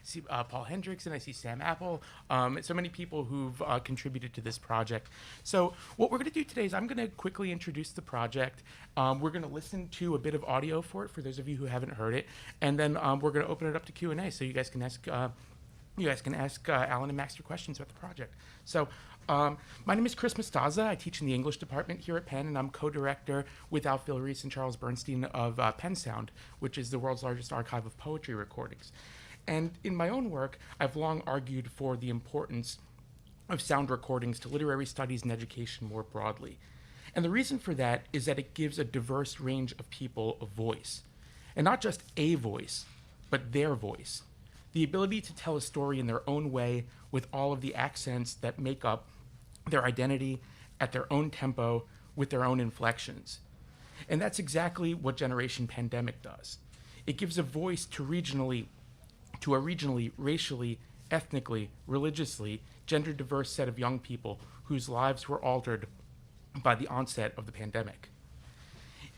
see Paul Hendrickson, I see Sam Apple, so many people who've contributed to this project. So what we're going to do today is I'm going to quickly introduce the project. We're going to listen to a bit of audio for it, for those of you who haven't heard it, and then we're going to open it up to Q&A, so you guys can ask Alan and Max your questions about the project. So my name is Chris Mostaza. I teach in the English department here at Penn, and I'm co-director with Alfil Reese and Charles Bernstein of Penn Sound, which is the world's largest archive of poetry recordings. And in my own work, I've long argued for the importance of sound recordings to literary studies and education more broadly. And the reason for that is that it gives a diverse range of people a voice. And not just a voice, but their voice. The ability to tell a story in their own way with all of the accents that make up their identity at their own tempo with their own inflections. And that's exactly what Generation Pandemic does. It gives a voice to a regionally, racially, ethnically, religiously, gender diverse set of young people whose lives were altered by the onset of the pandemic.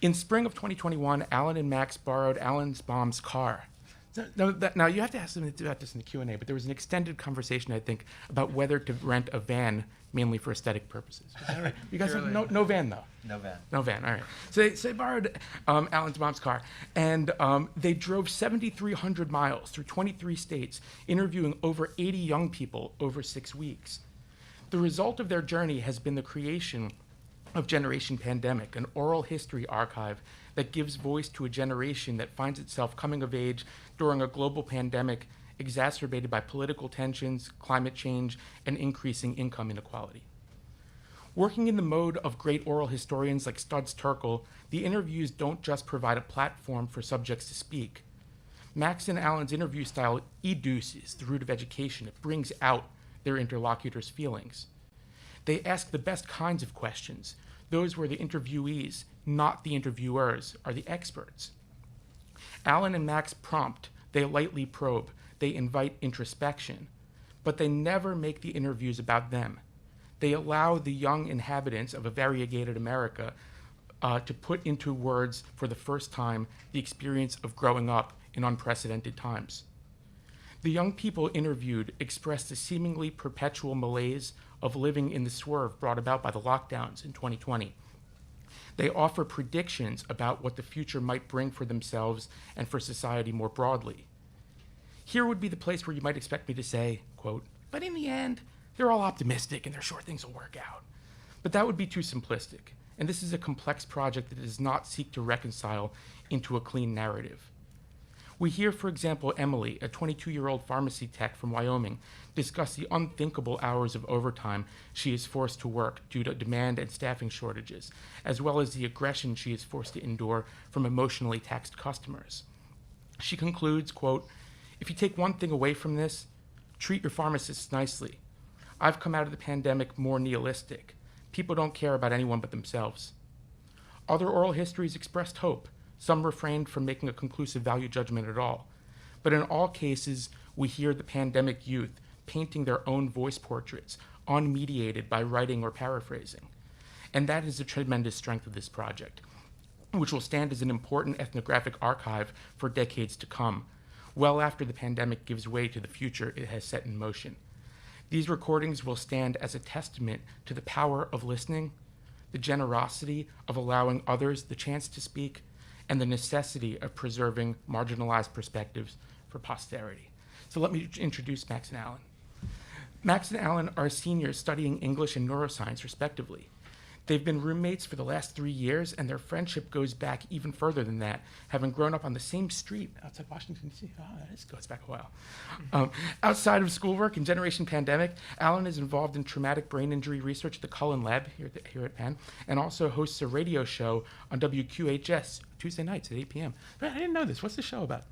In spring of 2021, Alan and Max borrowed Alan's mom's car. Now, you have to ask them about this in the Q&A, but there was an extended conversation, I think, about whether to rent a van mainly for aesthetic purposes. Is that right? You guys have no van, though? No van. No van, all right. So they borrowed Alan's mom's car, and they drove 7,300 miles through 23 states, interviewing over 80 young people over 6 weeks. The result of their journey has been the creation of Generation Pandemic, an oral history archive that gives voice to a generation that finds itself coming of age during a global pandemic exacerbated by political tensions, climate change, and increasing income inequality. Working in the mode of great oral historians like Studs Terkel, the interviews don't just provide a platform for subjects to speak. Max and Alan's interview style educes the root of education. It brings out their interlocutors' feelings. They ask the best kinds of questions, those where the interviewees, not the interviewers, are the experts. Alan and Max prompt, they lightly probe, they invite introspection, but they never make the interviews about them. They allow the young inhabitants of a variegated America to put into words for the first time the experience of growing up in unprecedented times. The young people interviewed expressed the seemingly perpetual malaise of living in the swerve brought about by the lockdowns in 2020. They offer predictions about what the future might bring for themselves and for society more broadly. Here would be the place where you might expect me to say, quote, but in the end, they're all optimistic and they're sure things will work out. But that would be too simplistic, and this is a complex project that does not seek to reconcile into a clean narrative. We hear, for example, Emily, a 22-year-old pharmacy tech from Wyoming, discuss the unthinkable hours of overtime she is forced to work due to demand and staffing shortages, as well as the aggression she is forced to endure from emotionally taxed customers. She concludes, quote, if you take one thing away from this, treat your pharmacists nicely. I've come out of the pandemic more nihilistic. People don't care about anyone but themselves. Other oral histories expressed hope. Some refrained from making a conclusive value judgment at all. But in all cases, we hear the pandemic youth painting their own voice portraits, unmediated by writing or paraphrasing. And that is the tremendous strength of this project, which will stand as an important ethnographic archive for decades to come, well after the pandemic gives way to the future it has set in motion. These recordings will stand as a testament to the power of listening, the generosity of allowing others the chance to speak, and the necessity of preserving marginalized perspectives for posterity. So let me introduce Max and Alan. Max and Alan are seniors studying English and neuroscience, respectively. They've been roommates for the last 3 years, and their friendship goes back even further than that, having grown up on the same street outside Washington, D.C. This goes back a while. Outside of schoolwork and Generation Pandemic, Alan is involved in traumatic brain injury research at the Cullen Lab here at Penn, and also hosts a radio show on WQHS Tuesday nights at 8 p.m. But I didn't know this. What's the show about?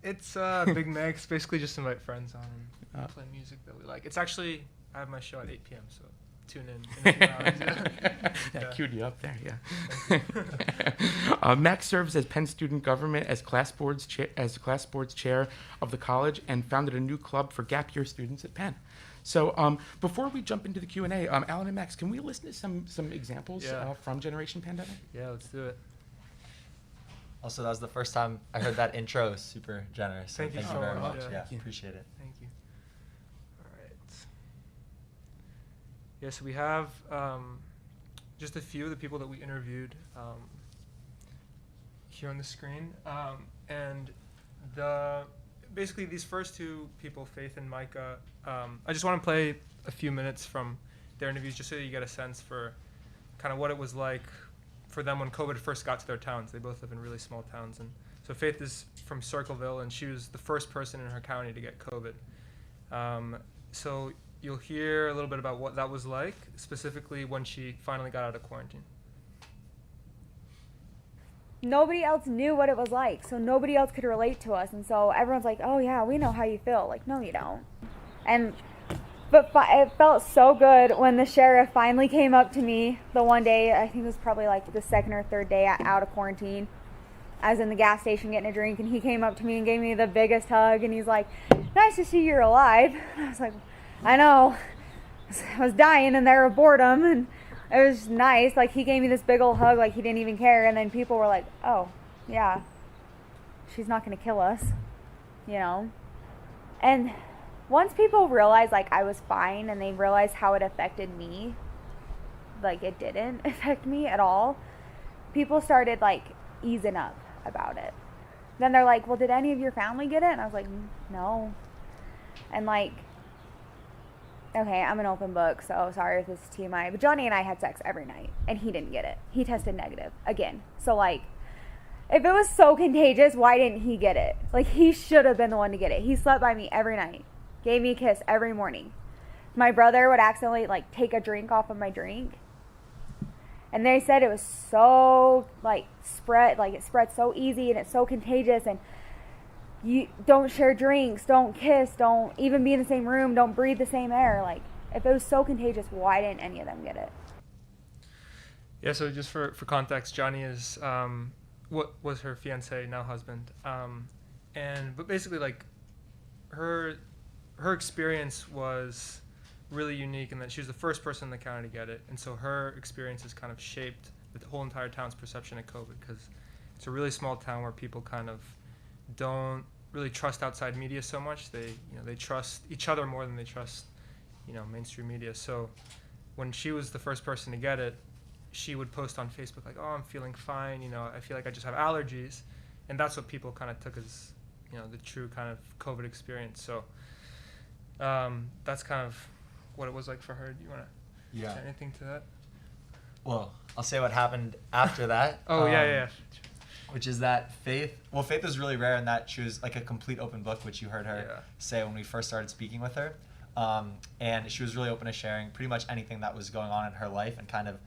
It's a big mix. Basically just invite friends on and play music that we like. It's actually, I have my show at 8 p.m., so tune in a few hours. Yeah, queued you up there, yeah. Max serves as Penn Student Government as class boards chair of the college and founded a new club for gap year students at Penn. So before we jump into the Q&A, Alan and Max, can we listen to some examples from Generation Pandemic? Yeah, let's do it. Also, that was the first time I heard that intro. Super generous. Thank you so very much. much. Yeah. Yeah, appreciate it. Thank you. All right. Yeah, so we have just a few of the people that we interviewed here on the screen. And basically these first two people, Faith and Micah, I just want to play a few minutes from their interviews just so you get a sense for kind of what it was like for them when COVID first got to their towns. They both live in really small towns. And so Faith is from Circleville, and she was the first person in her county to get COVID. So you'll hear a little bit about what that was like, specifically when she finally got out of quarantine. Nobody else knew what it was like, so nobody else could relate to us. And so everyone's like, oh yeah, we know how you feel. Like, no, you don't. But it felt so good when the sheriff finally came up to me the one day. I think it was probably like the second or third day out of quarantine. I was in the gas station getting a drink, and he came up to me and gave me the biggest hug, and he's like, nice to see you're alive. And I was like, I know. I was dying in there of boredom, and it was nice. Like, he gave me this big old hug like he didn't even care. And then people were like, oh, yeah, she's not going to kill us, you know? And once people realized, like, I was fine and they realized how it affected me, like, it didn't affect me at all, people started, like, easing up about it. Then they're like, well, did any of your family get it? And I was like, no. And, like, okay, I'm an open book, so sorry if this is TMI, but Johnny and I had sex every night, and he didn't get it. He tested negative again. So, like, if it was so contagious, why didn't he get it? Like, he should have been the one to get it. He slept by me every night, gave me a kiss every morning. My brother would accidentally, like, take a drink off of my drink, and they said it was so, like, it spread so easy, and it's so contagious, and you don't share drinks, don't kiss, don't even be in the same room, don't breathe the same air. Like, if it was so contagious, why didn't any of them get it? Yeah, so just for context, Johnny is what was her fiance, now husband. But basically, like, her experience was really unique in that she was the first person in the county to get it, and so her experiences kind of shaped the whole entire town's perception of COVID, because it's a really small town where people kind of don't really trust outside media so much. They trust each other more than they trust, mainstream media. So when she was the first person to get it, she would post on Facebook like, oh, I'm feeling fine, I feel like I just have allergies. And that's what people kind of took as, the true kind of COVID experience. So that's kind of what it was like for her. Do you want to say anything to that? Well, I'll say what happened after that. Oh, yeah. Which is that Faith was really rare in that she was like a complete open book, which you heard her say when we first started speaking with her. And she was really open to sharing pretty much anything that was going on in her life, and kind of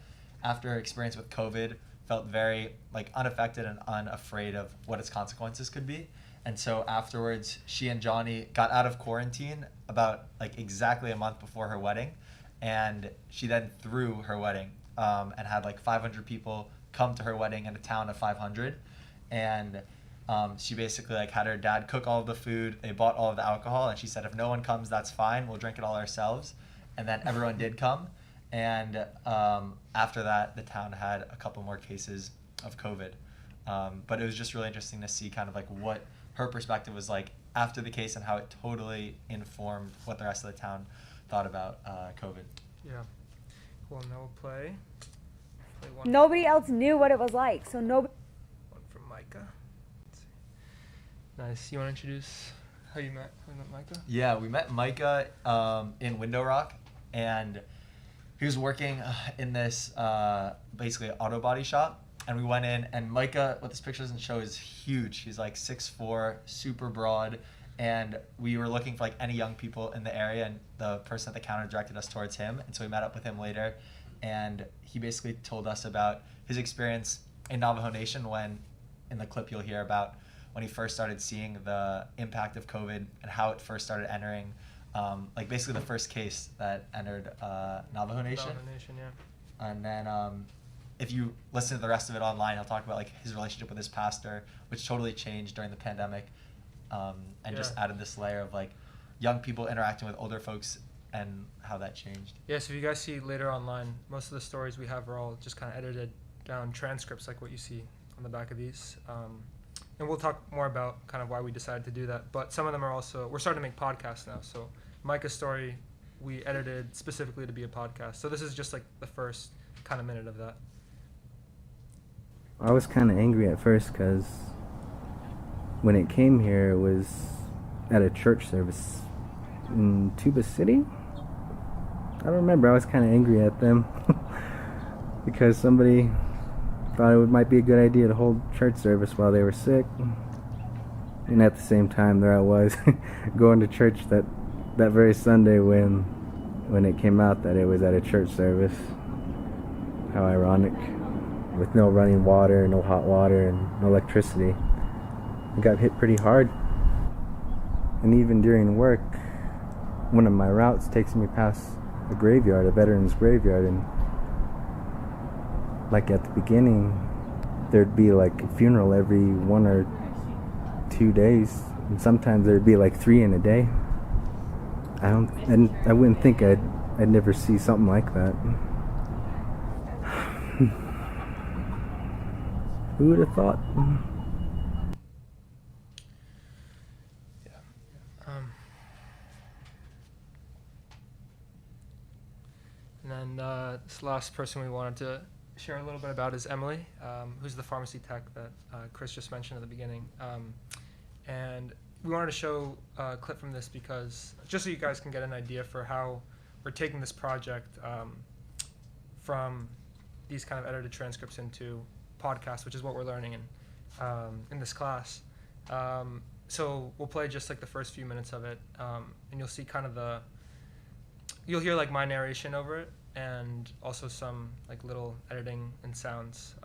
after her experience with COVID felt very like unaffected and unafraid of what its consequences could be. And so afterwards, she and Johnny got out of quarantine about like exactly a month before her wedding, and she then threw her wedding and had like 500 people come to her wedding in a town of 500. And she basically like had her dad cook all of the food. They bought all of the alcohol, and she said, if no one comes, that's fine. We'll drink it all ourselves. And then everyone did come. And after that, the town had a couple more cases of COVID. But it was just really interesting to see kind of like what her perspective was like after the case, and how it totally informed what the rest of the town thought about COVID. Yeah. Cool. Now we'll play one. Nobody else knew what it was like, so nobody. One from Micah. Let's see. Nice. You want to introduce how you met Micah? Yeah, we met Micah in Window Rock, and he was working in this basically auto body shop. And we went in, and Micah, what this picture doesn't show, is huge. He's like 6'4", super broad. And we were looking for like any young people in the area, and the person at the counter directed us towards him. And so we met up with him later, and he basically told us about his experience in Navajo Nation when, in the clip you'll hear about, when he first started seeing the impact of COVID and how it first started entering, like basically the first case that entered Navajo Nation. Navajo Nation, yeah. And then if you listen to the rest of it online, he'll talk about like his relationship with his pastor, which totally changed during the pandemic, and just added this layer of like young people interacting with older folks and how that changed. Yeah, so if you guys see later online, most of the stories we have are all just kind of edited down transcripts like what you see on the back of these. And we'll talk more about kind of why we decided to do that. But some of them are also, we're starting to make podcasts now. So Micah's story, we edited specifically to be a podcast. So this is just like the first kind of minute of that. I was kind of angry at first because when it came here, it was at a church service in Tuba City. I don't remember. I was kind of angry at them because somebody thought it might be a good idea to hold church service while they were sick. And at the same time, there I was going to church that very Sunday when it came out that it was at a church service. How ironic. With no running water, no hot water, and no electricity. I got hit pretty hard. And even during work, one of my routes takes me past a graveyard, a veterans graveyard, and like at the beginning, there'd be like a funeral every 1 or 2 days, and sometimes there'd be like 3 in a day. I wouldn't think I'd never see something like that. Who would have thought? And then this last person we wanted to share a little bit about is Emily, who's the pharmacy tech that Chris just mentioned at the beginning. And we wanted to show a clip from this because just so you guys can get an idea for how we're taking this project from these kind of edited transcripts into podcasts, which is what we're learning in this class. So we'll play just like the first few minutes of it, and you'll see kind of you'll hear like my narration over it, and also some like little editing and sounds,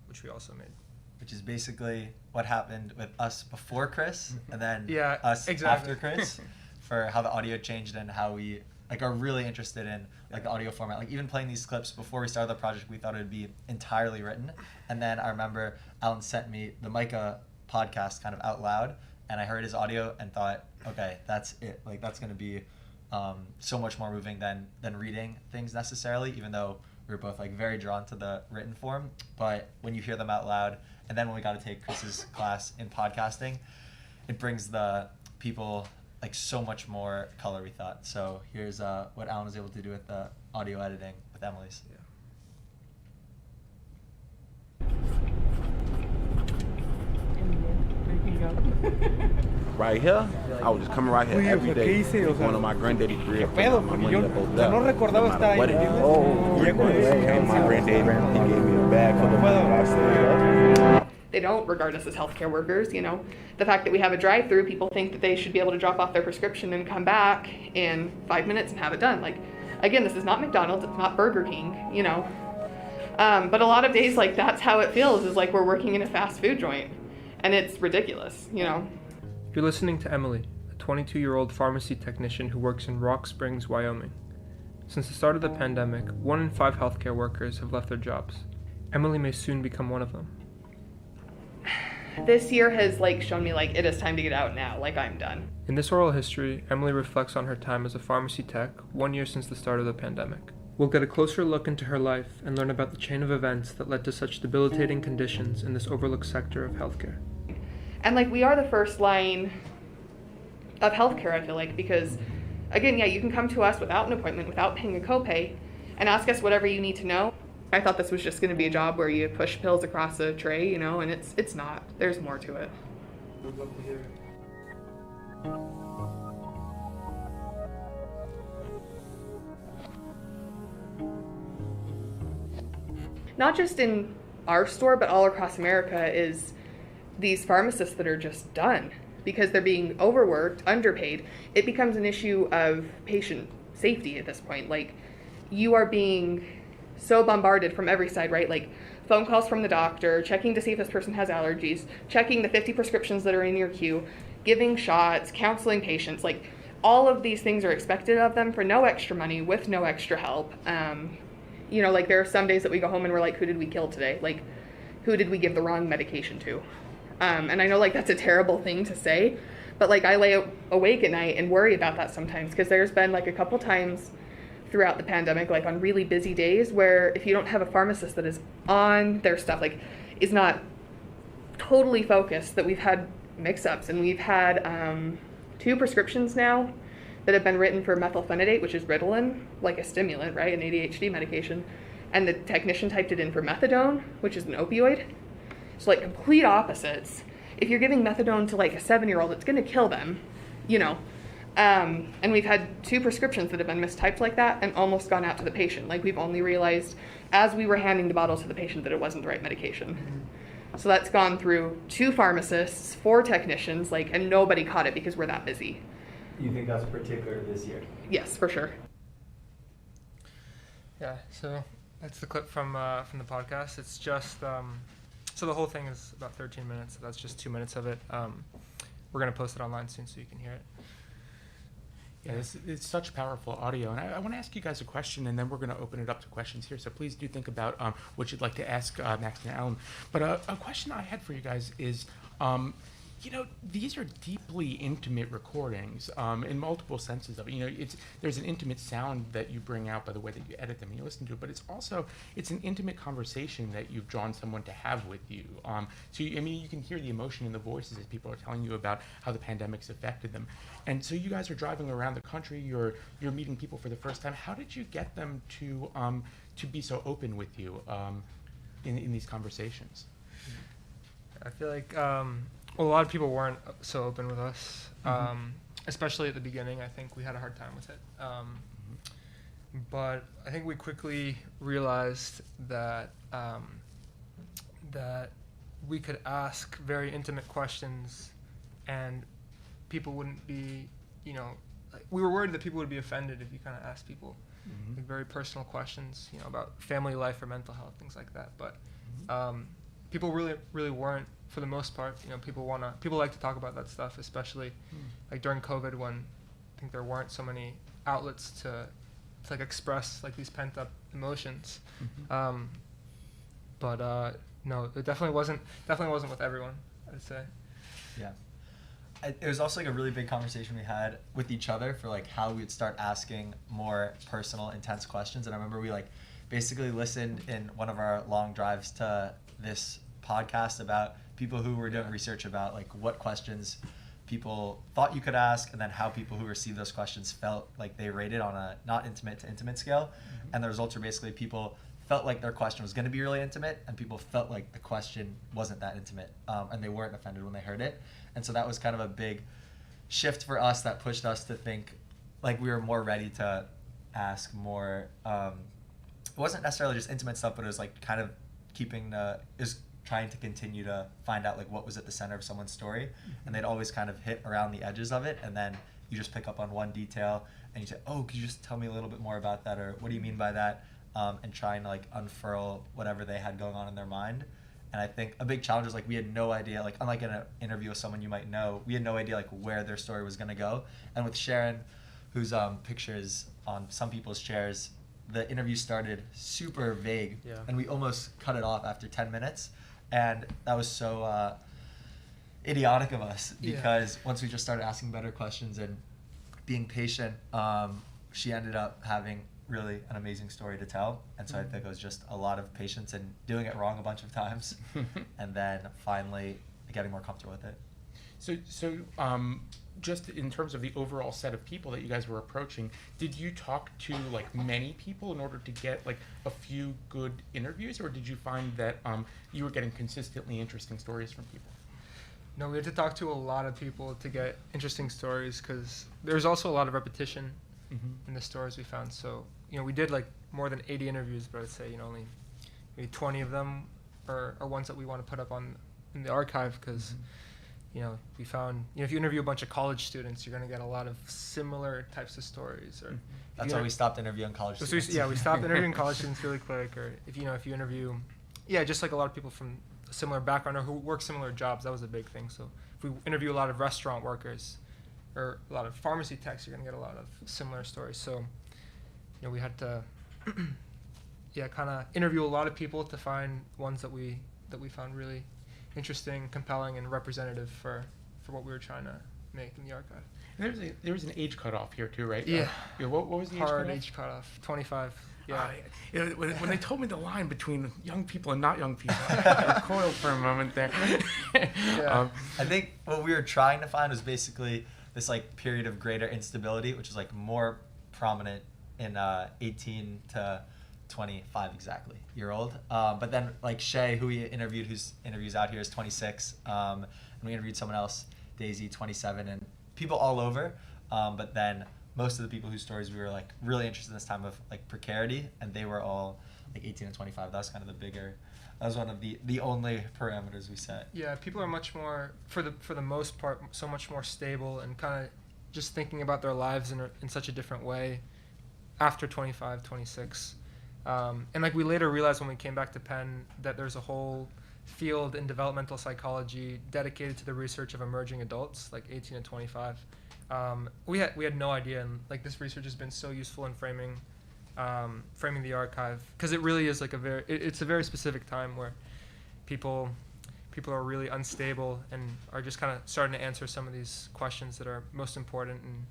which we also made. Which is basically what happened with us before Chris, and then us exactly. after Chris, for how the audio changed and how we like are really interested in like the audio format. Like even playing these clips before we started the project, we thought it would be entirely written. And then I remember Alan sent me the Micah podcast kind of out loud, and I heard his audio and thought, okay, that's it. Like that's going to be so much more moving than reading things necessarily, even though we were both like very drawn to the written form. But when you hear them out loud, and then when we got to take Chris's class in podcasting, it brings the people like so much more color, we thought. So here's what Alan was able to do with the audio editing with Emily's. Right here, I was just coming right here every day. Going to my granddaddy's grave. No recordaba estar ahí. My granddaddy, he gave me a bag full of They don't regard us as healthcare workers, you know. The fact that we have a drive-through, people think that they should be able to drop off their prescription and come back in 5 minutes and have it done. Like, again, this is not McDonald's, it's not Burger King, you know. But a lot of days, like, that's how it feels, is like we're working in a fast food joint. And it's ridiculous, you know. You're listening to Emily, a 22-year-old pharmacy technician who works in Rock Springs, Wyoming. Since the start of the pandemic, 1 in 5 healthcare workers have left their jobs. Emily may soon become one of them. This year has like shown me like it is time to get out now, like I'm done. In this oral history, Emily reflects on her time as a pharmacy tech 1 year since the start of the pandemic. We'll get a closer look into her life and learn about the chain of events that led to such debilitating conditions in this overlooked sector of healthcare. And like we are the first line of healthcare, I feel like, because again, yeah, you can come to us without an appointment, without paying a copay, and ask us whatever you need to know. I thought this was just going to be a job where you push pills across a tray, you know, and it's not. There's more to it. We'd love to hear it. Not just in our store, but all across America is these pharmacists that are just done because they're being overworked, underpaid. It becomes an issue of patient safety at this point. Like, you are being so bombarded from every side, right? Like phone calls from the doctor, checking to see if this person has allergies, checking the 50 prescriptions that are in your queue, giving shots, counseling patients. Like all of these things are expected of them for no extra money, with no extra help. You know, like there are some days that we go home and we're like, who did we kill today? Like, who did we give the wrong medication to? And I know like that's a terrible thing to say, but like I lay awake at night and worry about that sometimes, because there's been like a couple times throughout the pandemic, like on really busy days, where if you don't have a pharmacist that is on their stuff, like is not totally focused that we've had mix-ups, and we've had 2 prescriptions now that have been written for methylphenidate, which is Ritalin, like a stimulant, right, an ADHD medication, and the technician typed it in for methadone, which is an opioid. So like complete opposites. If you're giving methadone to like a 7-year-old, it's going to kill them, you know. And we've had 2 prescriptions that have been mistyped like that and almost gone out to the patient. Like we've only realized as we were handing the bottles to the patient that it wasn't the right medication. So that's gone through 2 pharmacists, 4 technicians, like, and nobody caught it because we're that busy. You think that's particular this year? Yes, for sure. Yeah, so that's the clip from the podcast. It's just so the whole thing is about 13 minutes. So that's just 2 minutes of it. We're gonna post it online soon so you can hear it. Yeah, it's such powerful audio. And I want to ask you guys a question, and then we're going to open it up to questions here. So please do think about what you'd like to ask Maxine Allen. But a question I had for you guys is, you know, these are deeply intimate recordings in multiple senses of it. You know, there's an intimate sound that you bring out by the way that you edit them and you listen to it, but it's an intimate conversation that you've drawn someone to have with you. So, I mean, you can hear the emotion in the voices as people are telling you about how the pandemic's affected them. And so you guys are driving around the country, you're meeting people for the first time. How did you get them to be so open with you in these conversations? I feel like well, a lot of people weren't so open with us, especially at the beginning. I think we had a hard time with it. But I think we quickly realized that that we could ask very intimate questions, and people wouldn't be, you know, like, we were worried that people would be offended if you kind of asked people like very personal questions, you know, about family life or mental health, things like that. But people really weren't, for the most part. You know, people like to talk about that stuff, especially like during COVID, when I think there weren't so many outlets to like express like these pent up emotions. But no, it definitely wasn't with everyone, I'd say. Yeah. It was also like a really big conversation we had with each other for like how we'd start asking more personal, intense questions. And I remember we like basically listened in one of our long drives to this podcast about people who were doing research about like what questions people thought you could ask, and then how people who received those questions felt like they rated on a not intimate to intimate scale. And the results were basically people felt like their question was going to be really intimate, and people felt like the question wasn't that intimate, and they weren't offended when they heard it. And so that was kind of a big shift for us that pushed us to think like we were more ready to ask more. It wasn't necessarily just intimate stuff, but it was like kind of trying to continue to find out like what was at the center of someone's story. And they'd always kind of hit around the edges of it, and then you just pick up on one detail and you say, oh, could you just tell me a little bit more about that, or what do you mean by that? And trying to like unfurl whatever they had going on in their mind. And I think a big challenge is like we had no idea, like unlike in an interview with someone you might know, we had no idea like where their story was going to go. And with Sharon, whose pictures on some people's chairs, the interview started super vague, and we almost cut it off after 10 minutes. And that was so idiotic of us, because once we just started asking better questions and being patient, she ended up having really an amazing story to tell. And so I think it was just a lot of patience and doing it wrong a bunch of times and then finally getting more comfortable with it. So just in terms of the overall set of people that you guys were approaching, did you talk to like many people in order to get like a few good interviews, or did you find that you were getting consistently interesting stories from people? No, we had to talk to a lot of people to get interesting stories, because there's also a lot of repetition in the stories we found. So, you know, we did like more than 80 interviews, but I'd say, you know, only maybe 20 of them are ones that we want to put up in the archive, because you know, we found, you know, if you interview a bunch of college students, you're going to get a lot of similar types of stories. Or that's why we stopped interviewing college students. We stopped interviewing college students really quick. Or if you interview, just like a lot of people from a similar background or who work similar jobs, that was a big thing. So if we interview a lot of restaurant workers or a lot of pharmacy techs, you're going to get a lot of similar stories. So, you know, we had to, kind of interview a lot of people to find ones that we found really interesting, compelling, and representative for what we were trying to make in the archive. And there was an age cutoff here too, right? Yeah. What was the age cutoff? 25. Yeah. When they told me the line between young people and not young people, I recoiled for a moment there. Yeah. I think what we were trying to find was basically this like period of greater instability, which is like more prominent in 18 to 25 exactly year old. But then like Shay, who we interviewed, whose interviews out here, is 26, and we interviewed someone else, Daisy, 27, and people all over. But then most of the people whose stories we were like really interested in this time of like precarity, and they were all like 18 and 25. That was kind of that was one of the only parameters we set. Yeah, people are much more, for the most part, so much more stable and kind of just thinking about their lives in such a different way after 25, 26. And like we later realized when we came back to Penn that there's a whole field in developmental psychology dedicated to the research of emerging adults, like 18 and 25. We had no idea, and like this research has been so useful in framing the archive, because it really is like it's a very specific time where people are really unstable and are just kind of starting to answer some of these questions that are most important in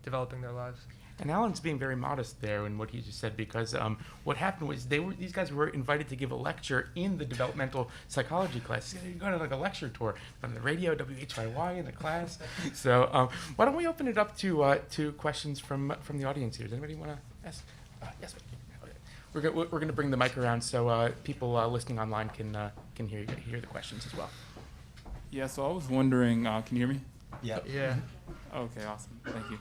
developing their lives. And Alan's being very modest there in what he just said, because what happened was these guys were invited to give a lecture in the developmental psychology class. You're going to like a lecture tour on the radio, WHYY in the class. So why don't we open it up to questions from the audience here? Does anybody want to ask? Yes. We're going to bring the mic around so people listening online can hear the questions as well. Yeah. So I was wondering, can you hear me? Yep. Yeah. Okay. Awesome. Thank you.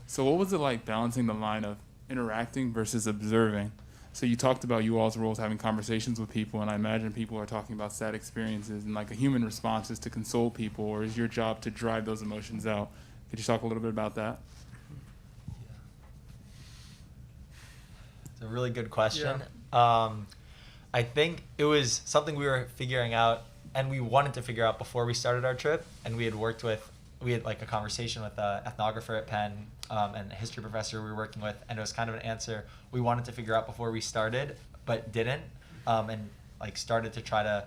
So what was it like balancing the line of interacting versus observing? So you talked about you all's roles having conversations with people, and I imagine people are talking about sad experiences, and like a human response is to console people, or is your job to drive those emotions out? Could you talk a little bit about that? It's a really good question. Yeah. I think it was something we were figuring out, and we wanted to figure out before we started our trip, and we had like a conversation with an ethnographer at Penn and a history professor we were working with, and it was kind of an answer we wanted to figure out before we started, but didn't, and like started to try to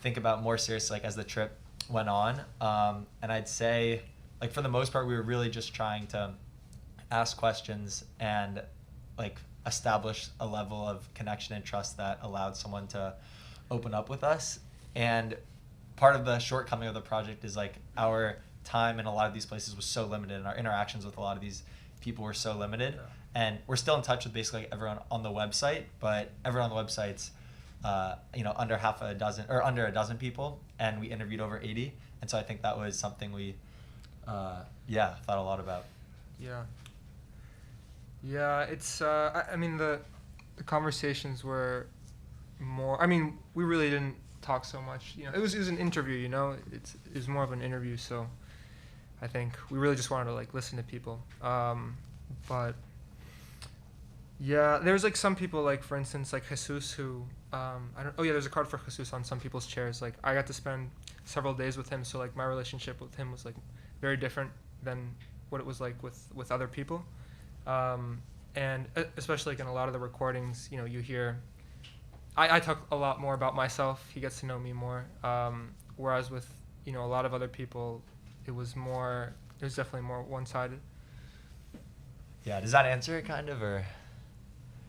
think about more seriously like as the trip went on. And I'd say like for the most part we were really just trying to ask questions and like establish a level of connection and trust that allowed someone to open up with us. And part of the shortcoming of the project is like our time in a lot of these places was so limited, and our interactions with a lot of these people were so limited. Yeah. And we're still in touch with basically everyone on the website, but everyone on the website's under a dozen people, and we interviewed over 80. And so I think that was something we thought a lot about. Yeah, it's I mean the conversations were more, I mean we really didn't talk so much, it was an interview, it was more of an interview, so I think we really just wanted to like listen to people. But yeah, there's like some people, like for instance like Jesus, who there's a card for Jesus on some people's chairs. Like I got to spend several days with him, so like my relationship with him was like very different than what it was like with other people. And especially like in a lot of the recordings, you hear I talk a lot more about myself. He gets to know me more. Whereas with, a lot of other people, it was definitely more one-sided. Yeah, does that answer it kind of, or?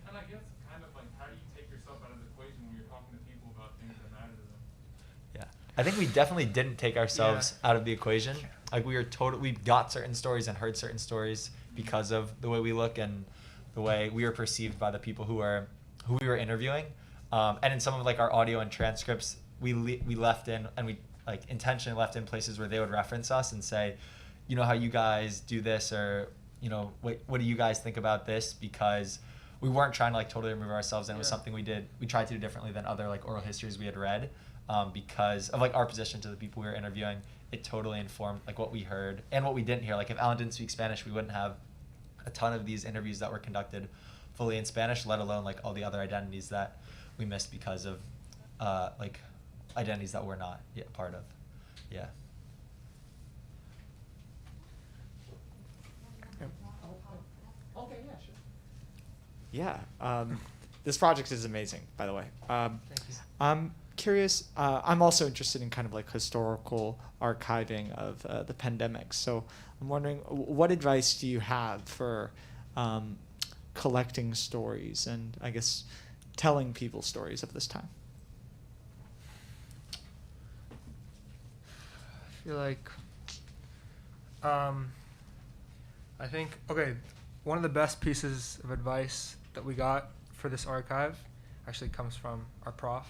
And I guess kind of like, how do you take yourself out of the equation when you're talking to people about things that matter to them? Yeah, I think we definitely didn't take ourselves out of the equation. Like we got certain stories and heard certain stories because of the way we look and the way we were perceived by the people who we were interviewing. And in some of like our audio and transcripts, we left in, and we like intentionally left in places where they would reference us and say, how you guys do this, or what do you guys think about this? Because we weren't trying to like totally remove ourselves, and it was something we tried to do differently than other like oral histories we had read, because of like our position to the people we were interviewing. It totally informed like what we heard and what we didn't hear. Like if Alan didn't speak Spanish, we wouldn't have a ton of these interviews that were conducted fully in Spanish, let alone like all the other identities that we missed because of like identities that we're not yet part of. Yeah. Okay, yeah, sure. Yeah, this project is amazing, by the way. Thank you. I'm curious, I'm also interested in kind of like historical archiving of the pandemic. So I'm wondering, what advice do you have for collecting stories and I guess telling people stories of this time? I feel like I think, okay, one of the best pieces of advice that we got for this archive actually comes from our prof,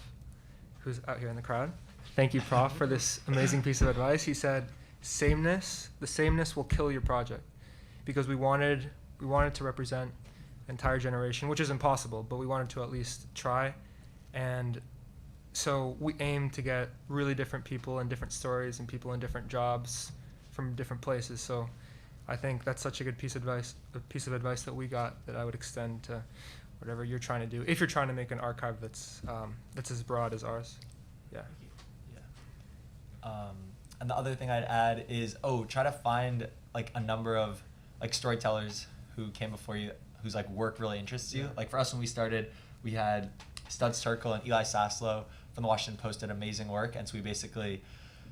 who's out here in the crowd. Thank you, Prof, for this amazing piece of advice. He said, the sameness will kill your project, because we wanted to represent an entire generation, which is impossible, but we wanted to at least try. And so we aimed to get really different people and different stories and people in different jobs from different places. So I think that's such a good piece of advice that we got, that I would extend to whatever you're trying to do, if you're trying to make an archive that's as broad as ours. Yeah. And the other thing I'd add is, try to find like a number of like storytellers who came before you, whose like work really interests you. Like for us, when we started, we had Studs Terkel and Eli Saslow from the Washington Post did amazing work, and so we basically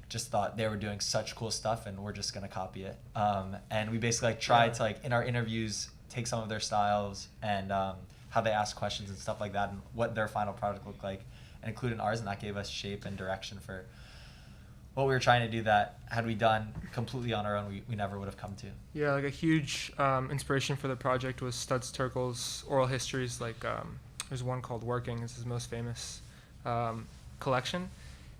just thought they were doing such cool stuff, and we're just gonna copy it. And we basically like tried to like in our interviews take some of their styles and how they ask questions and stuff like that, and what their final product looked like, and include in ours, and that gave us shape and direction for what we were trying to do that had we done completely on our own, we never would have come to. Yeah, like a huge inspiration for the project was Studs Terkel's oral histories. Like there's one called Working, it's his most famous collection.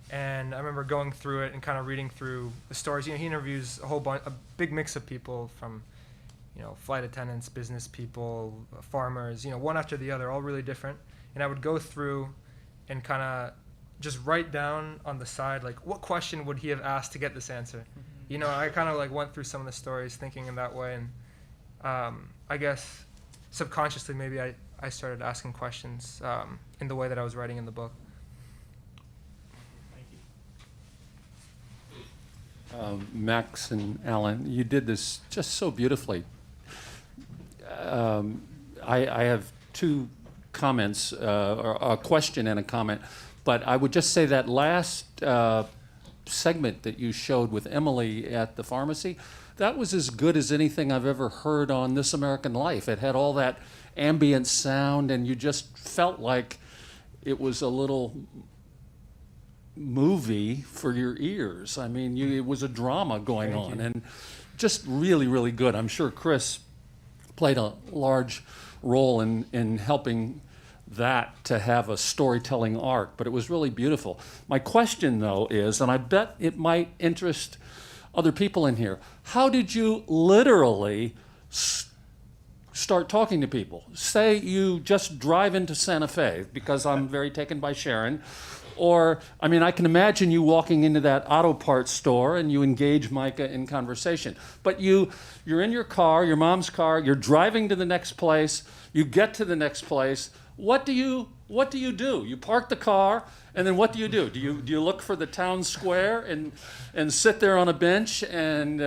And I remember going through it and kind of reading through the stories. You know, he interviews a big mix of people from, you know, flight attendants, business people, farmers, you know, one after the other, all really different. And I would go through and kind of just write down on the side, like, what question would he have asked to get this answer? Mm-hmm. You know, I kind of like went through some of the stories thinking in that way. And I guess subconsciously maybe I started asking questions in the way that I was writing in the book. Max and Alan, you did this just so beautifully. I have two comments, or a question and a comment, but I would just say that last segment that you showed with Emily at the pharmacy, that was as good as anything I've ever heard on This American Life. It had all that ambient sound, and you just felt like it was a little movie for your ears. I mean, it was a drama going on, and just really, really good. I'm sure Chris played a large role in helping that to have a storytelling arc, but it was really beautiful. My question, though, is, and I bet it might interest other people in here, how did you literally start talking to people? Say you just drive into Santa Fe, because I'm very taken by Sharon. Or, I mean, I can imagine you walking into that auto parts store and you engage Micah in conversation. But you're in your car, your mom's car, you're driving to the next place, you get to the next place. What do you do? You park the car, and then what do you do? Do you look for the town square and sit there on a bench and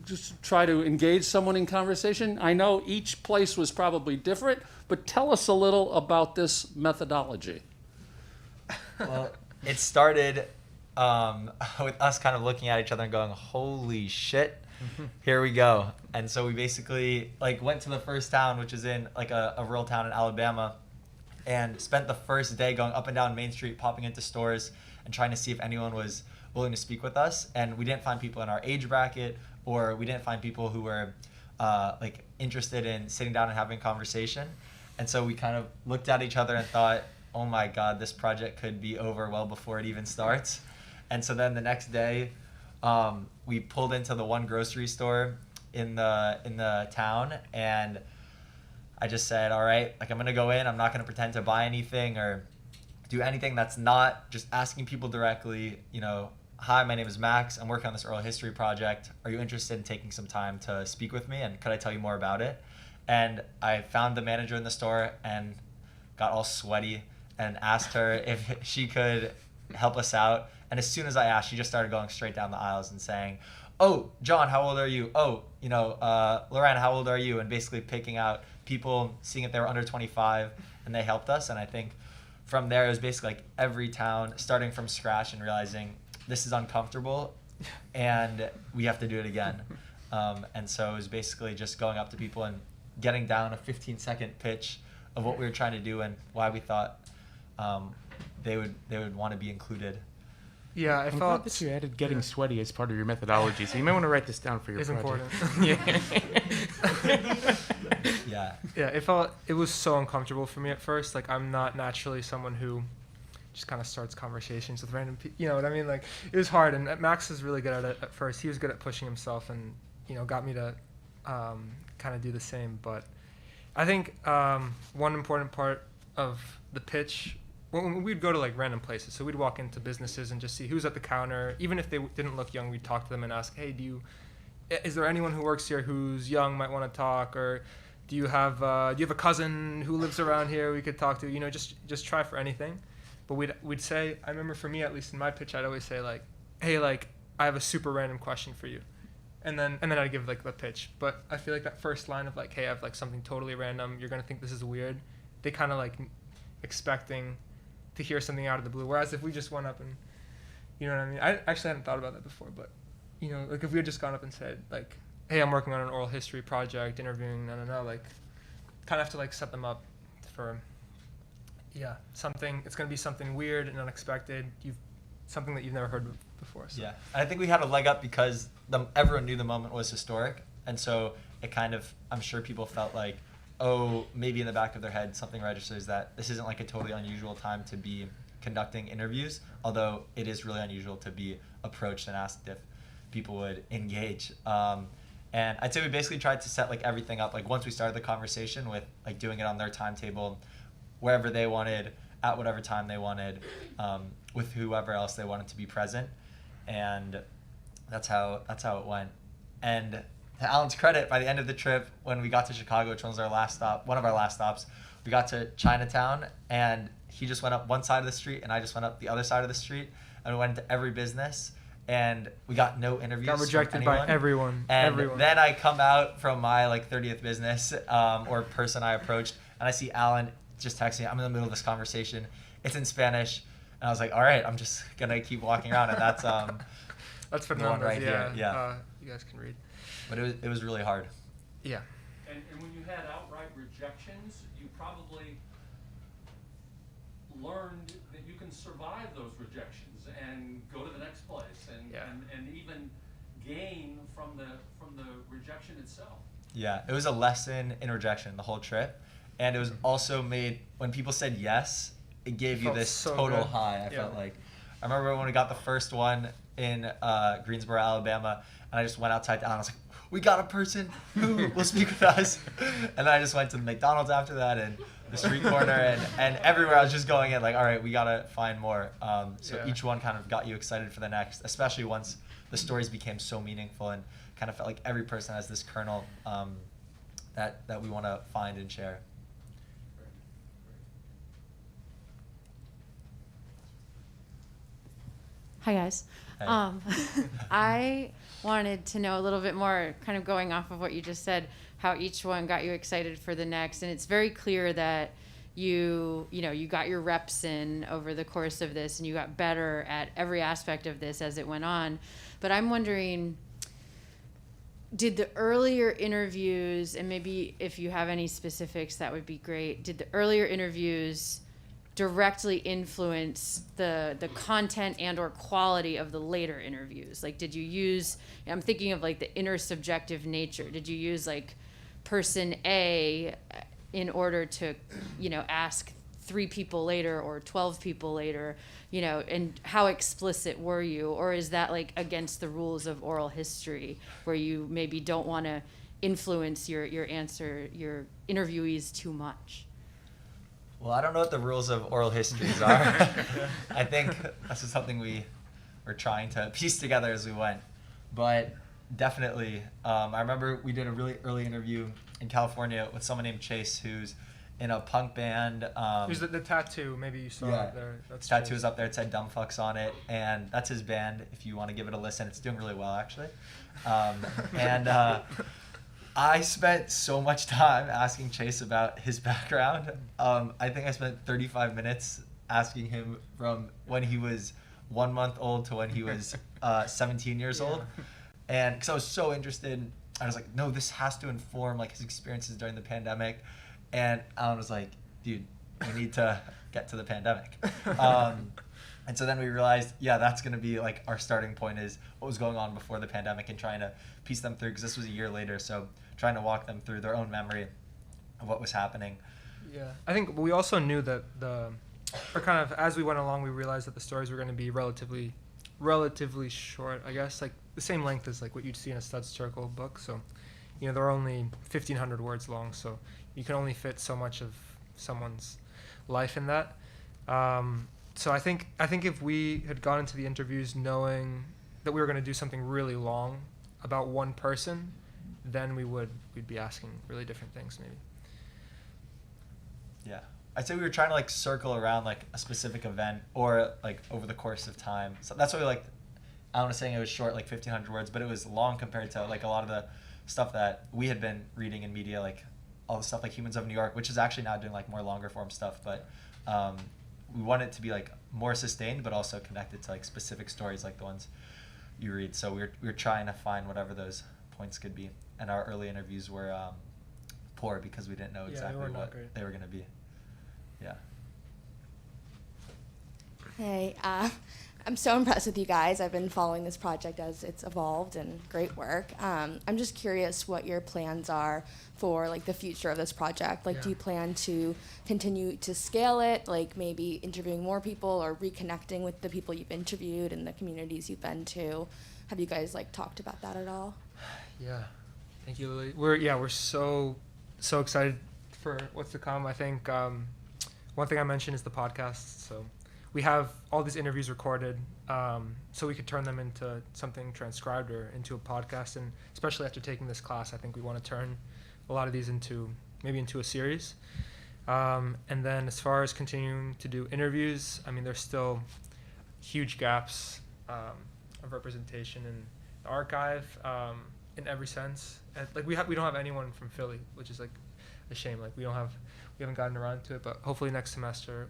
just try to engage someone in conversation? I know each place was probably different, but tell us a little about this methodology. Well, it started with us kind of looking at each other and going, holy shit, here we go. And so we basically like went to the first town, which is in like a rural town in Alabama, and spent the first day going up and down Main Street, popping into stores and trying to see if anyone was willing to speak with us. And we didn't find people in our age bracket, or we didn't find people who were like interested in sitting down and having a conversation. And so we kind of looked at each other and thought, oh my God, this project could be over well before it even starts. And so then the next day, we pulled into the one grocery store in the town, and I just said, all right, like I'm gonna go in, I'm not gonna pretend to buy anything or do anything that's not just asking people directly, you know, hi, my name is Max, I'm working on this oral history project. Are you interested in taking some time to speak with me, and could I tell you more about it? And I found the manager in the store and got all sweaty and asked her if she could help us out. And as soon as I asked, she just started going straight down the aisles and saying, oh, John, how old are you? Oh, you know, Lorraine, how old are you? And basically picking out people, seeing if they were under 25, and they helped us. And I think from there, it was basically like every town starting from scratch and realizing this is uncomfortable and we have to do it again. And so it was basically just going up to people and getting down a 15-second pitch of what we were trying to do and why we thought they would want to be included. Yeah, I I'm glad felt that you added getting sweaty as part of your methodology, so you may want to write this down for your it's project. important. Yeah. Yeah, it was so uncomfortable for me at first. Like, I'm not naturally someone who just kind of starts conversations with random people. You know what I mean? Like, it was hard, and Max was really good at it at first. He was good at pushing himself and, got me to kind of do the same. But I think one important part of the pitch, when we'd go to like random places, so we'd walk into businesses and just see who's at the counter. Even if they didn't look young, we'd talk to them and ask, hey, is there anyone who works here who's young, might want to talk? Or do you have a cousin who lives around here we could talk to? Just try for anything. But we'd say, I remember for me, at least in my pitch, I'd always say like, hey, like, I have a super random question for you. And then I'd give like the pitch. But I feel like that first line of like, hey, I have like something totally random, you're going to think this is weird. They kind of like expecting to hear something out of the blue. Whereas if we just went up and, you know what I mean? I actually hadn't thought about that before, but, like if we had just gone up and said like, hey, I'm working on an oral history project, interviewing, like, kind of have to like set them up for, something, it's going to be something weird and unexpected, something that you've never heard before. So. Yeah, I think we had a leg up because everyone knew the moment was historic, and so it kind of, I'm sure people felt like, oh, maybe in the back of their head something registers that this isn't like a totally unusual time to be conducting interviews, although it is really unusual to be approached and asked if people would engage. And I'd say we basically tried to set like everything up, like once we started the conversation with like doing it on their timetable, wherever they wanted, at whatever time they wanted, with whoever else they wanted to be present, and that's how it went. And to Alan's credit, by the end of the trip, when we got to Chicago, which was one of our last stops, we got to Chinatown, and he just went up one side of the street, and I just went up the other side of the street, and we went into every business, and we got no interviews. Got rejected by everyone. And then I come out from my like 30th business or person I approached, and I see Alan just texting me, I'm in the middle of this conversation. It's in Spanish. And I was like, all right, I'm just going to keep walking around. And that's for the one right here. Yeah. You guys can read. But it was really hard. Yeah. And when you had outright rejections, you probably learned that you can survive those rejections and go to the next place and even gain from the rejection itself. Yeah, it was a lesson in rejection the whole trip. And it was also made, when people said yes, it gave you this so total good. high, I felt like. I remember when we got the first one in Greensboro, Alabama, and I just went outside to Alan. I was like, we got a person who will speak with us. And then I just went to the McDonald's after that and the street corner and everywhere I was just going in like, all right, we got to find more. Each one kind of got you excited for the next, especially once the stories became so meaningful and kind of felt like every person has this kernel that we want to find and share. Hi guys. Hey. I wanted to know a little bit more, kind of going off of what you just said, how each one got you excited for the next. And it's very clear that you got your reps in over the course of this, and you got better at every aspect of this as it went on. But I'm wondering, did the earlier interviews, and maybe if you have any specifics, that would be great. Did the earlier interviews directly influence the content and or quality of the later interviews? Like, did you use, I'm thinking of like the intersubjective nature. Did you use like person A in order to, ask 3 people later or 12 people later, and how explicit were you? Or is that like against the rules of oral history where you maybe don't want to influence your interviewees too much? Well, I don't know what the rules of oral histories are. I think this is something we were trying to piece together as we went. But definitely, I remember we did a really early interview in California with someone named Chase, who's in a punk band. Here's the tattoo, maybe you saw it there. That's tattoo is up there, it said Dumb Fucks on it, and that's his band, if you want to give it a listen. It's doing really well, actually. I spent so much time asking Chase about his background. I think I spent 35 minutes asking him from when he was 1 month old to when he was 17 years old. And because I was so interested I was like, no, this has to inform like his experiences during the pandemic. And Alan was like, dude, we need to get to the pandemic. And so then we realized, yeah, that's going to be like our starting point, is what was going on before the pandemic, and trying to piece them through, because this was a year later. So trying to walk them through their own memory of what was happening. Yeah, I think we also knew that or kind of as we went along, we realized that the stories were going to be relatively short, I guess, like the same length as like what you'd see in a stud circle book. So, you know, they're only 1,500 words long, so you can only fit so much of someone's life in that. So I think if we had gone into the interviews knowing that we were going to do something really long about one person, then we'd be asking really different things maybe. Yeah. I'd say we were trying to like circle around like a specific event, or like over the course of time. So that's why we like, Alan was saying it was short, like 1,500 words, but it was long compared to like a lot of the stuff that we had been reading in media, like all the stuff like Humans of New York, which is actually now doing like more longer form stuff. But we want it to be like more sustained, but also connected to like specific stories like the ones you read. So we were trying to find whatever those points could be. And our early interviews were poor because we didn't know exactly what they were going to be. Yeah. Hey, I'm so impressed with you guys. I've been following this project as it's evolved, and great work. I'm just curious what your plans are for like the future of this project. Like, do you plan to continue to scale it, like maybe interviewing more people or reconnecting with the people you've interviewed and the communities you've been to? Have you guys like talked about that at all? Yeah, thank you, Lily. We're so excited for what's to come. I think one thing I mentioned is the podcast. So we have all these interviews recorded, so we could turn them into something transcribed or into a podcast. And especially after taking this class, I think we want to turn a lot of these into a series. And then as far as continuing to do interviews, I mean, there's still huge gaps of representation in the archive in every sense. And, like we don't have anyone from Philly, which is like a shame. Like we haven't gotten around to it, but hopefully next semester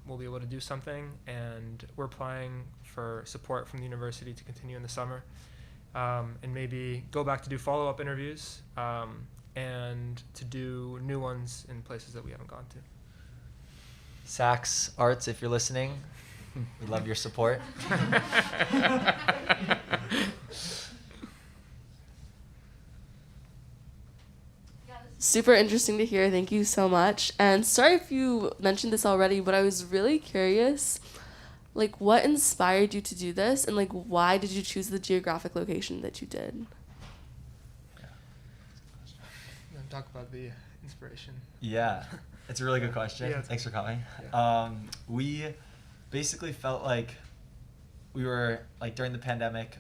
we'll be able to do something, and we're applying for support from the university to continue in the summer, and maybe go back to do follow-up interviews, and to do new ones in places that we haven't gone to. Sachs Arts, if you're listening, we love your support. Super interesting to hear. Thank you so much. And sorry if you mentioned this already, but I was really curious, like, what inspired you to do this, and like, why did you choose the geographic location that you did? Talk about the inspiration. Yeah, it's a really good question. Yeah, thanks for coming. Yeah. We basically felt like we were like during the pandemic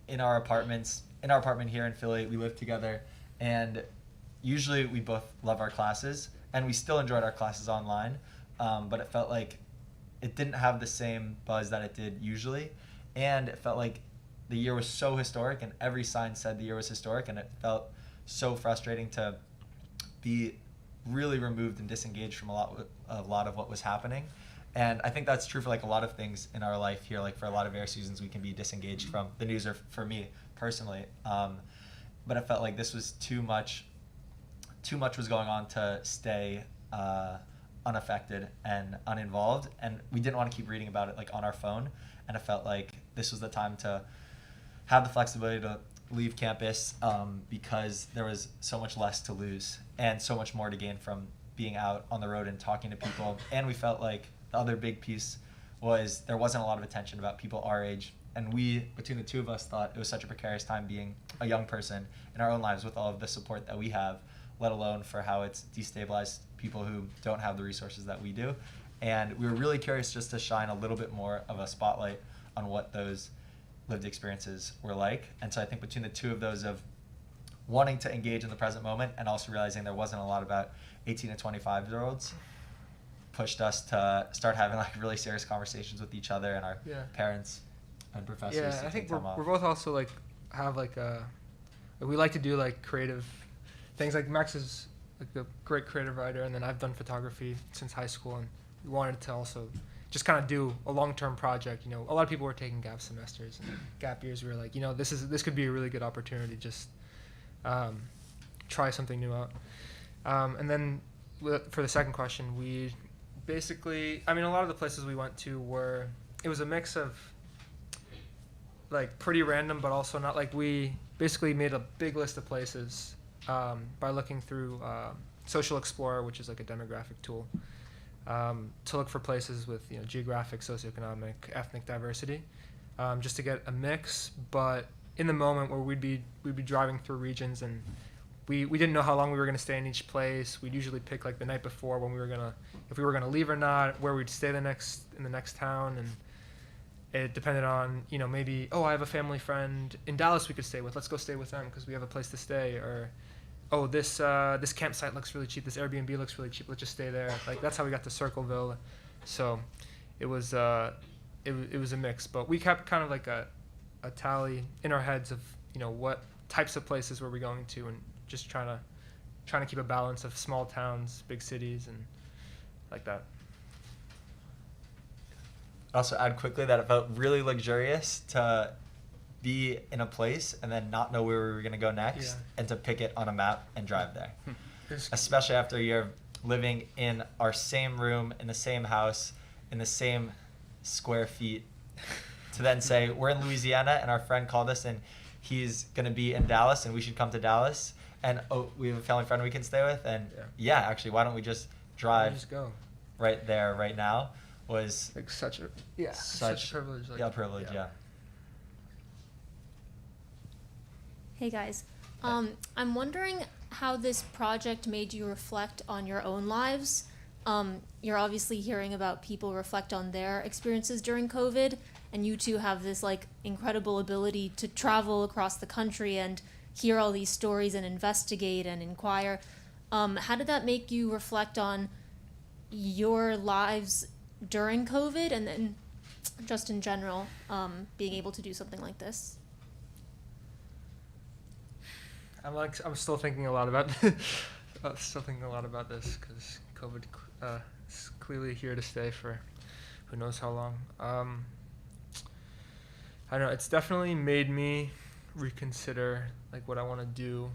in our apartment here in Philly. We lived together, and usually we both love our classes, and we still enjoyed our classes online, but it felt like it didn't have the same buzz that it did usually, and it felt like the year was so historic, and every sign said the year was historic, and it felt so frustrating to be really removed and disengaged from a lot of what was happening. And I think that's true for like a lot of things in our life here. Like for a lot of air seasons, we can be disengaged from the news, or for me personally. But it felt like this was too much was going on to stay unaffected and uninvolved. And we didn't want to keep reading about it like on our phone. And it felt like this was the time to have the flexibility to leave campus, because there was so much less to lose and so much more to gain from being out on the road and talking to people. And we felt like the other big piece was there wasn't a lot of attention about people our age. And we, between the two of us, thought it was such a precarious time being a young person in our own lives with all of the support that we have, let alone for how it's destabilized people who don't have the resources that we do. And we were really curious just to shine a little bit more of a spotlight on what those lived experiences were like. And so I think between the two of those, of wanting to engage in the present moment and also realizing there wasn't a lot about 18 to 25-year-olds, pushed us to start having like really serious conversations with each other and our parents and professors. Yeah, I think we're both also like have like we like to do like creative things. Like Max is like a great creative writer, and then I've done photography since high school, and we wanted to also just kind of do a long-term project. You know, a lot of people were taking gap semesters and gap years. We were like, you know, this could be a really good opportunity. Just try something new out. And then for the second question, we basically, I mean, a lot of the places we went to it was a mix of like pretty random, but also not. Like we basically made a big list of places by looking through Social Explorer, which is like a demographic tool, to look for places with geographic, socioeconomic, ethnic diversity, just to get a mix. But in the moment where we'd be driving through regions and we didn't know how long we were going to stay in each place. We'd usually pick like the night before when if we were gonna leave or not, where we'd stay in the next town, and it depended on maybe I have a family friend in Dallas we could stay with. Let's go stay with them because we have a place to stay. Or this campsite looks really cheap. This Airbnb looks really cheap. Let's just stay there. Like that's how we got to Circleville. So it was a mix, but we kept kind of like a tally in our heads of what types of places were we going to, and just trying to keep a balance of small towns, big cities, and like that. Also add quickly that it felt really luxurious to be in a place and then not know where we were going to go next, and to pick it on a map and drive there. Especially after a year of living in our same room, in the same house, in the same square feet, to then say, we're in Louisiana and our friend called us and he's going to be in Dallas and we should come to Dallas. And we have a family friend we can stay with. And actually, why don't we just drive go right there, right now, was like such a privilege. Privilege. Hey guys, I'm wondering how this project made you reflect on your own lives. You're obviously hearing about people reflect on their experiences during COVID, and you two have this like incredible ability to travel across the country and hear all these stories and investigate and inquire. How did that make you reflect on your lives during COVID, and then just in general, being able to do something like this? I'm still thinking a lot about this because COVID is clearly here to stay for who knows how long. I don't know. It's definitely made me reconsider like what I want to do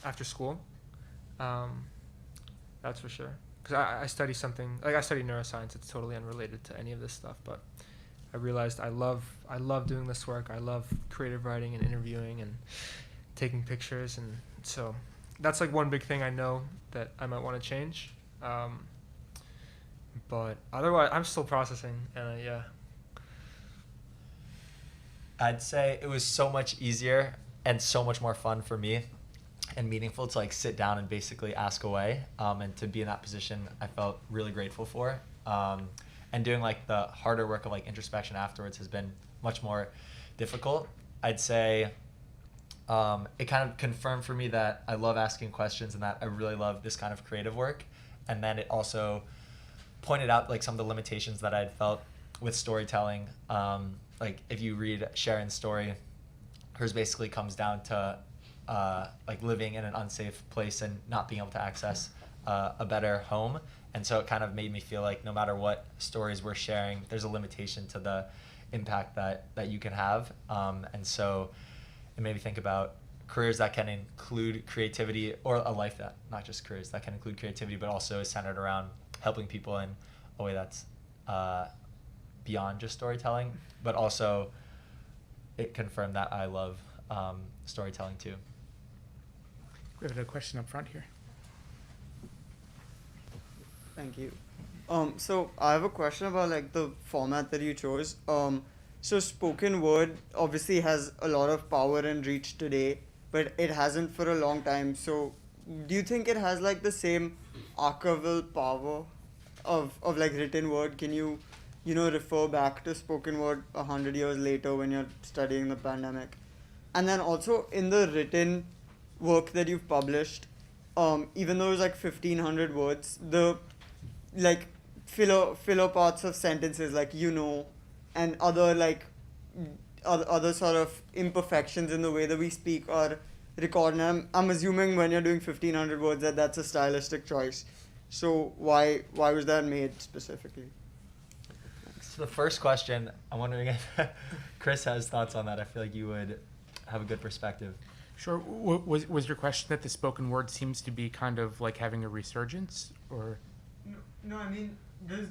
after school. That's for sure. Because I study something like I study neuroscience. It's totally unrelated to any of this stuff, but I realized I love doing this work. I love creative writing and interviewing and taking pictures, and so that's like one big thing I know that I might want to change. But otherwise, I'm still processing, and I'd say it was so much easier and so much more fun for me and meaningful to like sit down and basically ask away, and to be in that position I felt really grateful for. And doing like the harder work of like introspection afterwards has been much more difficult. I'd say it kind of confirmed for me that I love asking questions and that I really love this kind of creative work. And then it also pointed out like some of the limitations that I'd felt with storytelling. Like if you read Sharon's story, hers basically comes down to like living in an unsafe place and not being able to access a better home. And so it kind of made me feel like no matter what stories we're sharing, there's a limitation to the impact that you can have. And so it made me think about careers that can include creativity, or a life that, not just careers, that can include creativity, but also is centered around helping people in a way that's beyond just storytelling. But also it confirmed that I love storytelling too. We have a question up front here. Thank you. So I have a question about like the format that you chose. So spoken word obviously has a lot of power and reach today, but it hasn't for a long time. So do you think it has like the same archival power of like written word? Can you refer back to spoken word 100 years later when you're studying the pandemic? And then also in the written work that you've published, even though it's like 1,500 words, the like filler parts of sentences like and other like other sort of imperfections in the way that we speak are recorded. And I'm assuming when you're doing 1,500 words that's a stylistic choice. So why was that made specifically? So the first question, I'm wondering if Chris has thoughts on that. I feel like you would have a good perspective. Sure. Was your question that the spoken word seems to be kind of like having a resurgence, or? No, I mean, does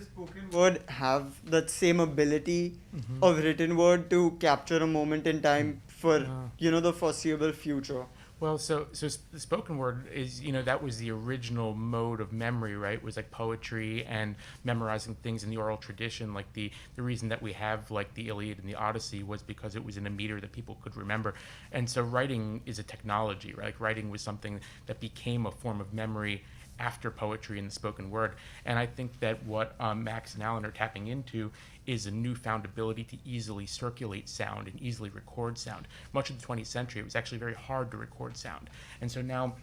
spoken word have that same ability of written word to capture a moment in time for the foreseeable future? Well, so the spoken word is, that was the original mode of memory, right? It was like poetry and memorizing things in the oral tradition. Like the reason that we have like the Iliad and the Odyssey was because it was in a meter that people could remember. And so writing is a technology, right? Like writing was something that became a form of memory after poetry and the spoken word. And I think that what Max and Alan are tapping into is a newfound ability to easily circulate sound and easily record sound. Much of the 20th century, it was actually very hard to record sound. And so now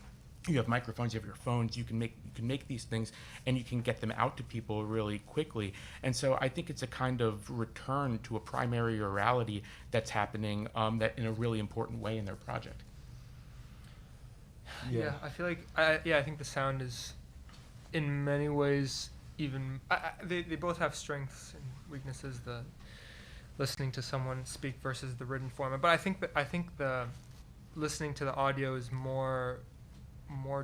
you have microphones, you have your phones, you can make these things, and you can get them out to people really quickly. And so I think it's a kind of return to a primary orality that's happening that in a really important way in their project. Yeah, I feel like I think the sound is, in many ways, even they both have strengths and weaknesses. The listening to someone speak versus the written form, but I think the listening to the audio is more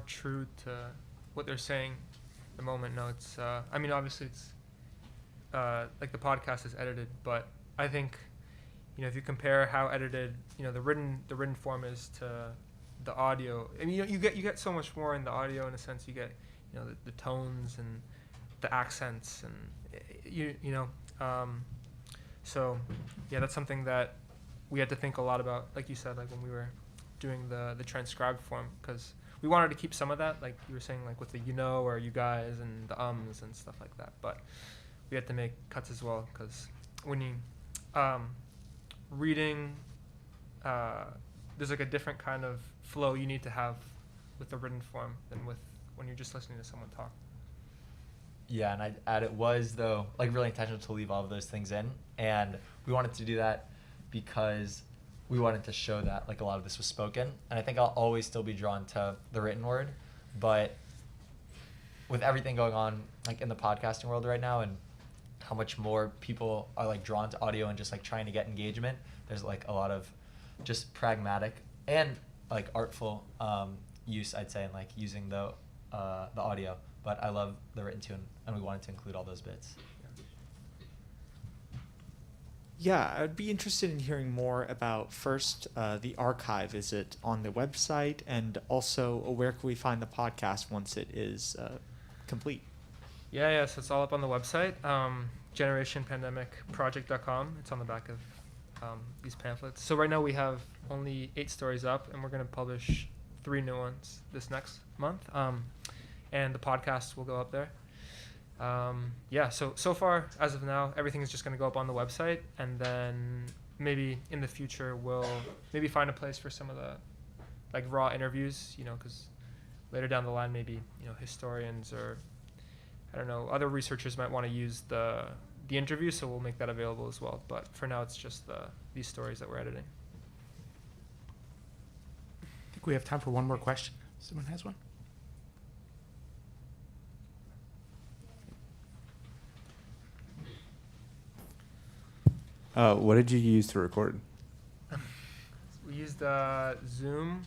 true to what they're saying. At the moment, no, it's I mean, obviously it's like the podcast is edited, but I think if you compare how edited the written form is to the audio, I mean, you get so much more in the audio. In a sense, you get the tones and the accents, and so yeah, that's something that we had to think a lot about, like you said, like when we were doing the transcribed form, because we wanted to keep some of that, like you were saying, like with the or you guys and the ums and stuff like that, but we had to make cuts as well, because when you reading, there's like a different kind of flow you need to have with the written form than with when you're just listening to someone talk. Yeah, and I'd add it was, though, like really intentional to leave all of those things in. And we wanted to do that because we wanted to show that like a lot of this was spoken. And I think I'll always still be drawn to the written word. But with everything going on like in the podcasting world right now and how much more people are like drawn to audio and just like trying to get engagement, there's like a lot of just pragmatic and like artful use, I'd say, in like using the audio. But I love the written tune, and we wanted to include all those bits. Yeah, I'd be interested in hearing more about first the archive. Is it on the website? And also, where can we find the podcast once it is complete? Yeah, so it's all up on the website, generationpandemicproject.com. It's on the back of these pamphlets. So right now we have only 8 stories up, and we're going to publish 3 new ones this next month. And the podcast will go up there. So far, as of now, everything is just going to go up on the website, and then maybe in the future we'll maybe find a place for some of the like raw interviews, because later down the line maybe historians or I don't know, other researchers might want to use the interview, so we'll make that available as well. But for now, it's just these stories that we're editing. I think we have time for one more question. Someone has one? What did you use to record? We used Zoom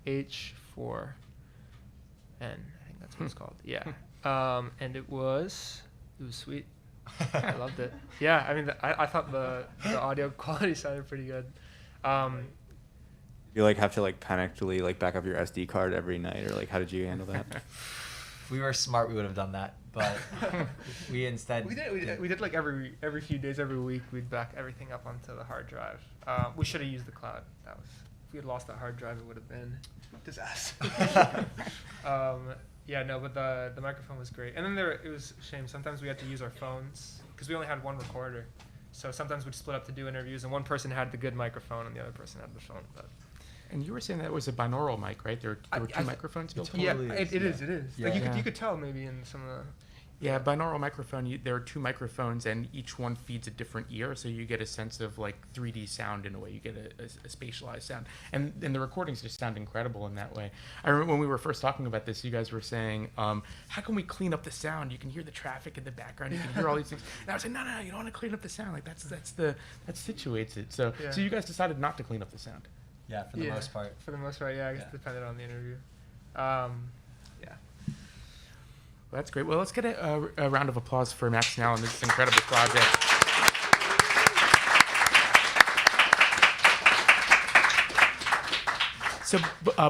H4N. I think that's what it's called. Yeah. And it was sweet. I loved it. Yeah, I mean, I thought the audio quality sounded pretty good. You like have to like panically like back up your SD card every night, or like how did you handle that? If we were smart, we would have done that, but we instead we did like every few days, every week, we'd back everything up onto the hard drive. We should have used the cloud. If we had lost that hard drive, it would have been a disaster. But the microphone was great, and then it was a shame. Sometimes we had to use our phones because we only had one recorder, so sometimes we'd split up to do interviews, and one person had the good microphone and the other person had the phone. And you were saying that was a binaural mic, right? There were 2 microphones built in? Yeah, it is. Yeah. Like you could tell maybe in some of the... Yeah, binaural microphone, there are 2 microphones, and each one feeds a different ear, so you get a sense of like 3D sound in a way. You get a spatialized sound. And the recordings just sound incredible in that way. I remember when we were first talking about this, you guys were saying, how can we clean up the sound? You can hear the traffic in the background, you can hear all these things. And I was like, no, you don't want to clean up the sound. Like that situates it. So you guys decided not to clean up the sound. Yeah, for the most part. For the most part, yeah. I guess Yeah. depended on the interview. Yeah. Well, that's great. Well, let's get a round of applause for Maxine Allen, this incredible project. So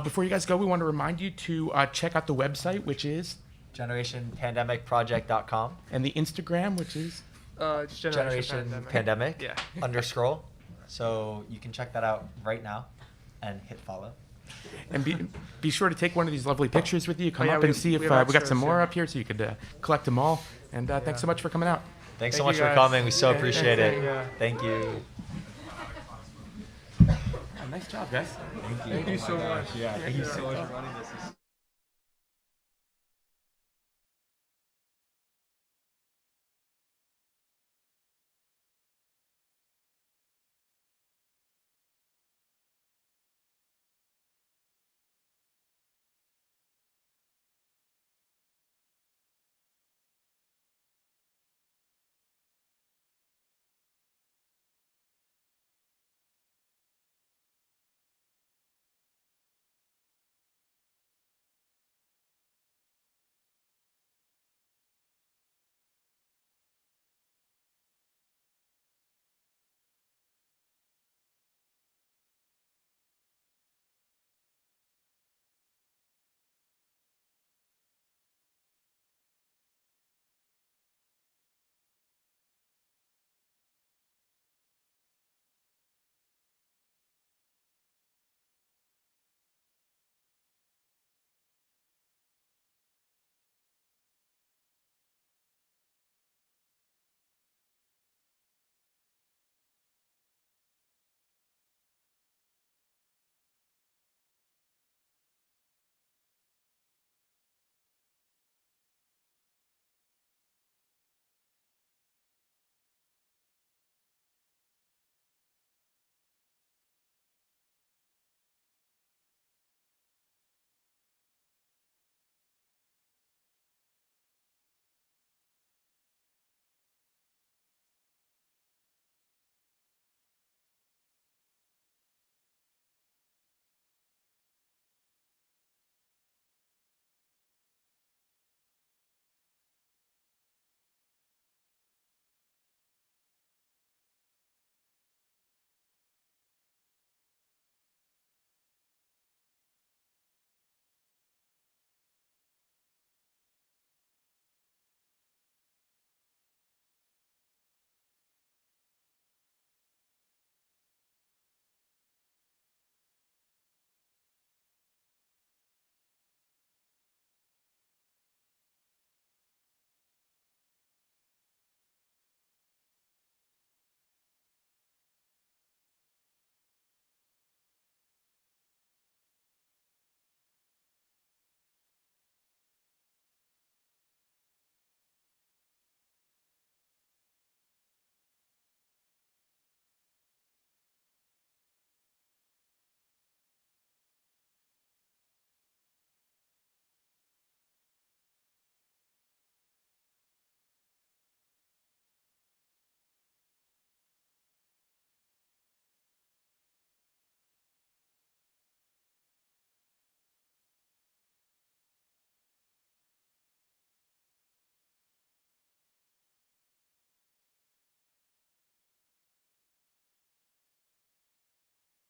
before you guys go, we want to remind you to check out the website, which is GenerationPandemicProject.com. And the Instagram, which is It's Generation Pandemic. Yeah. Underscroll. So you can check that out right now and hit follow. And be sure to take one of these lovely pictures with you. Come yeah, up we- and see if we we have got some extras, more yeah. up here so you could collect them all. And thanks so much for coming out. Thanks Thank so you much for guys. coming. We so Yeah, appreciate thank it. you. Yeah. Thank you. Nice job, guys. Thank you. Thank you so much. Yeah, thank you so much for running this.